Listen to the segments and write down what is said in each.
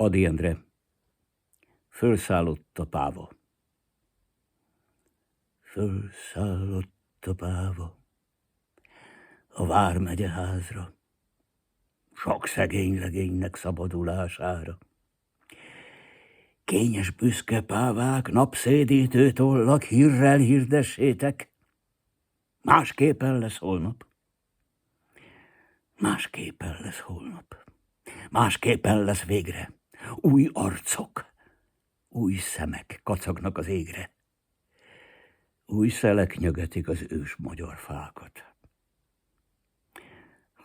Ady Endre. Fölszállott a páva. Fölszállott a páva a vármegye házra, sok szegény legénynek szabadulására. Kényes büszke pávák, napszédítő tollak, hírrel hirdessétek, másképpen lesz holnap. Másképpen lesz holnap. Másképpen lesz végre. Új arcok, új szemek kacagnak az égre. Új szelek nyögetik az ős magyar fákat.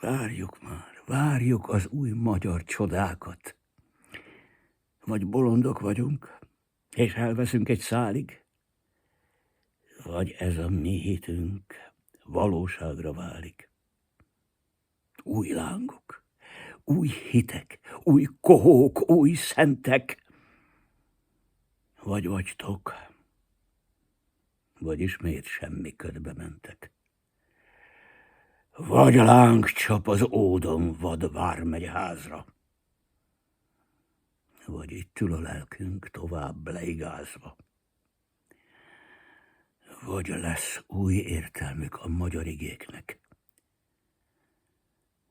Várjuk már, várjuk az új magyar csodákat. Vagy bolondok vagyunk, és elveszünk egy szálig, vagy ez a mi hitünk valóságra válik. Új lángok, új hitek, új kohók, új szentek. Vagy vagytok, vagy ismét semmi ködbe mentek. Vagy láng csap az Ódon vad vármegyházra, vagy itt ül a lelkünk tovább leigázva. Vagy lesz új értelmük a magyar igéknek,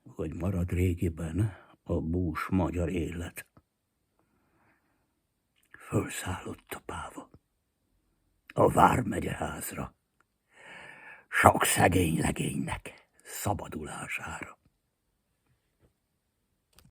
vagy marad régiben a bús magyar élet. Fölszállott a páva a vármegyeházra, sok szegény legénynek szabadulására.